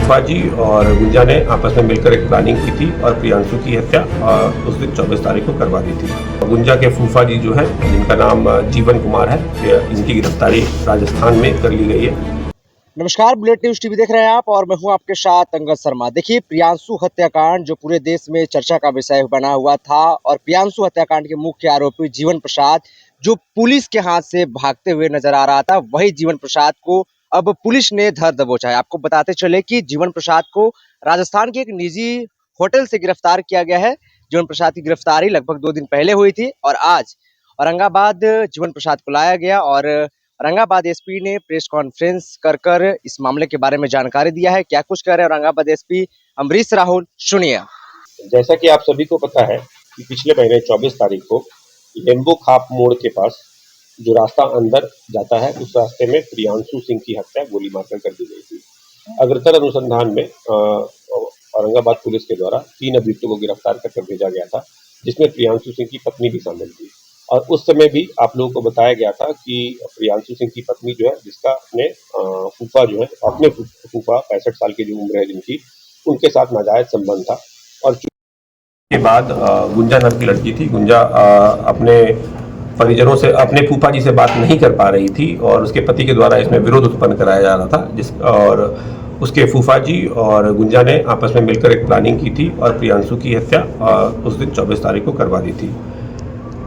फूफा जी और गुंजा ने आपस में मिलकर एक प्लानिंग की थी और प्रियांशु की हत्या उस दिन 24 तारीख को करवा दी थी। गुंजा के फूफा जी जो है, जिनका नाम जीवन कुमार है, इनकी गिरफ्तारी राजस्थान में कर ली गई है। नमस्कार, बुलेट न्यूज टीवी देख रहे हैं आप और मैं हूं आपके साथ अंगद शर्मा। देखिए, प्रियांशु हत्याकांड जो पूरे देश में चर्चा का विषय बना हुआ था और प्रियांशु हत्याकांड के मुख्य आरोपी जीवन प्रसाद जो पुलिस के हाथ से भागते हुए नजर आ रहा था, वही जीवन प्रसाद को अब पुलिस ने धर दबोचा है। आपको बताते चले कि जीवन प्रसाद को राजस्थान के एक निजी होटल से गिरफ्तार किया गया है। जीवन प्रसाद की गिरफ्तारी लगभग 2 दिन पहले हुई थी और आज औरंगाबाद जीवन प्रसाद को लाया गया और औरंगाबाद एसपी ने प्रेस कॉन्फ्रेंस कर इस मामले के बारे में जानकारी दिया है। क्या कुछ कह रहे हैं औरंगाबाद एसपी अमरीश राहुल, सुनिए। जैसा कि आप सभी को पता है कि पिछले महीने 24 तारीख को लेम्बो खाप मोड़ के पास जो रास्ता अंदर जाता है, उस रास्ते में प्रियांशु सिंह की हत्या गोली मारकर कर दी गई थी। अग्रतर अनुसंधान में औरंगाबाद पुलिस के द्वारा 3 अभियुक्तों को गिरफ्तार कर भेजा गया था, जिसमें प्रियांशु सिंह की पत्नी भी शामिल थी। और उस समय भी आप लोगों को बताया गया था कि प्रियांशु सिंह की पत्नी जो है, जिसका अपने फूफा जो है, अपने फूफा 65 साल की जो उम्र है जिनकी, उनके साथ नाजायज संबंध था। और के बाद गुंजा नाम की लड़की थी। गुंजा अपने परिजनों से, अपने फूफा जी से बात नहीं कर पा रही थी और उसके पति के द्वारा इसमें विरोध उत्पन्न कराया जा रहा था, और उसके फूफा जी और गुंजा ने आपस में मिलकर एक प्लानिंग की थी और प्रियांशु की हत्या उस दिन 24 तारीख को करवा दी थी।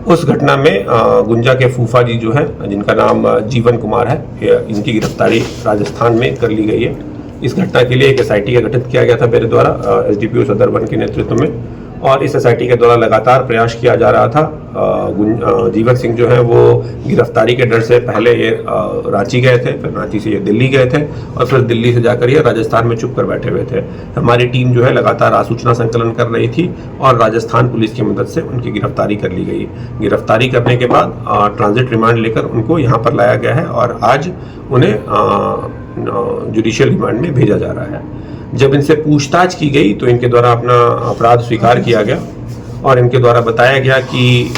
उस घटना में गुंजा के फूफा जी जो हैं, जिनका नाम जीवन कुमार है, इनकी गिरफ्तारी राजस्थान में कर ली गई है। इस घटना के लिए एक SIT का गठित किया गया था मेरे द्वारा SDPO सदर 1 के नेतृत्व में, और इस SIT के द्वारा लगातार प्रयास किया जा रहा था। जीवन सिंह जो है वो गिरफ्तारी के डर से पहले ये रांची गए थे, फिर रांची से ये दिल्ली गए थे और फिर दिल्ली से जाकर ये राजस्थान में छुप कर बैठे हुए थे। हमारी टीम जो है लगातार आसूचना संकलन कर रही थी और राजस्थान पुलिस की मदद से उनकी गिरफ्तारी कर ली गई। गिरफ्तारी करने के बाद ट्रांजिट रिमांड लेकर उनको यहाँ पर लाया गया है और आज उन्हें जुडिशियल रिमांड में भेजा जा रहा है। जब इनसे पूछताछ की गई तो इनके द्वारा अपना अपराध स्वीकार किया गया और इनके द्वारा बताया गया कि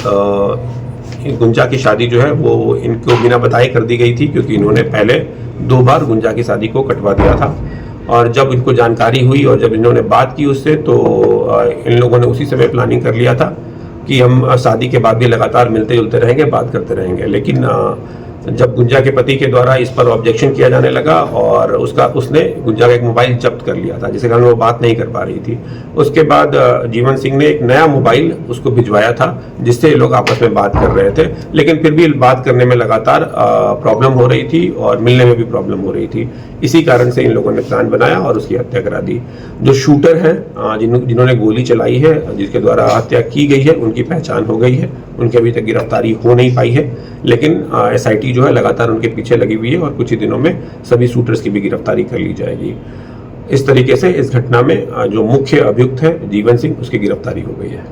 गुंजा की शादी जो है वो इनको बिना बताए कर दी गई थी, क्योंकि इन्होंने पहले 2 बार गुंजा की शादी को कटवा दिया था। और जब इनको जानकारी हुई और जब इन्होंने बात की उससे, तो इन लोगों ने उसी समय प्लानिंग कर लिया था कि हम शादी के बाद भी लगातार मिलते जुलते रहेंगे, बात करते रहेंगे। लेकिन जब गुंजा के पति के द्वारा इस पर ऑब्जेक्शन किया जाने लगा और उसने गुंजा का एक मोबाइल जब्त कर लिया था, जिसके कारण वो बात नहीं कर पा रही थी। उसके बाद जीवन सिंह ने एक नया मोबाइल उसको भिजवाया था, जिससे ये लोग आपस में बात कर रहे थे, लेकिन फिर भी बात करने में लगातार प्रॉब्लम हो रही थी और मिलने में भी प्रॉब्लम हो रही थी। इसी कारण से इन लोगों ने प्लान बनाया और उसकी हत्या करा दी। जो शूटर हैं, जिन्होंने गोली चलाई है, जिसके द्वारा हत्या की गई है, उनकी पहचान हो गई है। उनकी अभी तक गिरफ्तारी हो नहीं पाई है, लेकिन SIT जो है लगातार उनके पीछे लगी हुई है और कुछ ही दिनों में सभी शूटर्स की भी गिरफ्तारी कर ली जाएगी। इस तरीके से इस घटना में जो मुख्य अभियुक्त है जीवन सिंह, उसकी गिरफ्तारी हो गई है।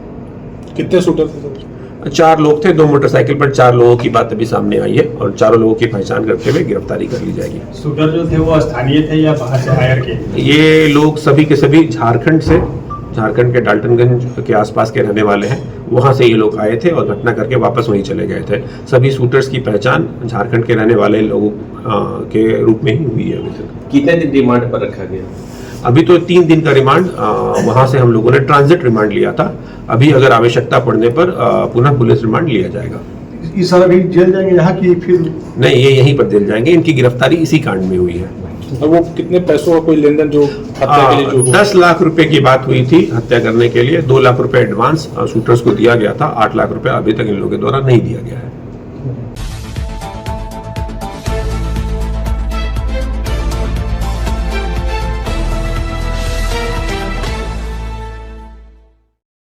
कितने शूटर थे? 4 लोग थे, 2 मोटरसाइकिल पर 4 लोगों की बात अभी सामने आई है और 4 लोगों की पहचान करते हुए गिरफ्तारी कर ली जाएगी। शूटर जो थे वो स्थानीय थे या बाहर से हायर के? ये लोग सभी के सभी झारखंड के डाल्टनगंज के आसपास के रहने वाले हैं। वहां से ये लोग आए थे और घटना करके वापस वहीं चले गए थे। सभी शूटर्स की पहचान झारखंड के रहने वाले लोगों के रूप में ही हुई है। अभी तक कितने दिन रिमांड पर रखा गया? अभी तो 3 दिन का रिमांड वहां से हम लोगों ने ट्रांजिट रिमांड लिया था। अभी अगर आवश्यकता पड़ने पर पुनः पुलिस रिमांड लिया जाएगा। ये सारा भी जेल जाएंगे यहाँ की? फिर नहीं, ये यहीं पर जेल जाएंगे। इनकी गिरफ्तारी इसी कांड में हुई है। और वो कितने पैसों का कोई लेन देन जो हत्या के लिए जो 10 लाख रुपए की बात हुई थी हत्या करने के लिए। 2 लाख रुपए एडवांस शूटर्स को दिया गया था। 8 लाख रुपए अभी तक इन लोगों के द्वारा नहीं दिया गया है।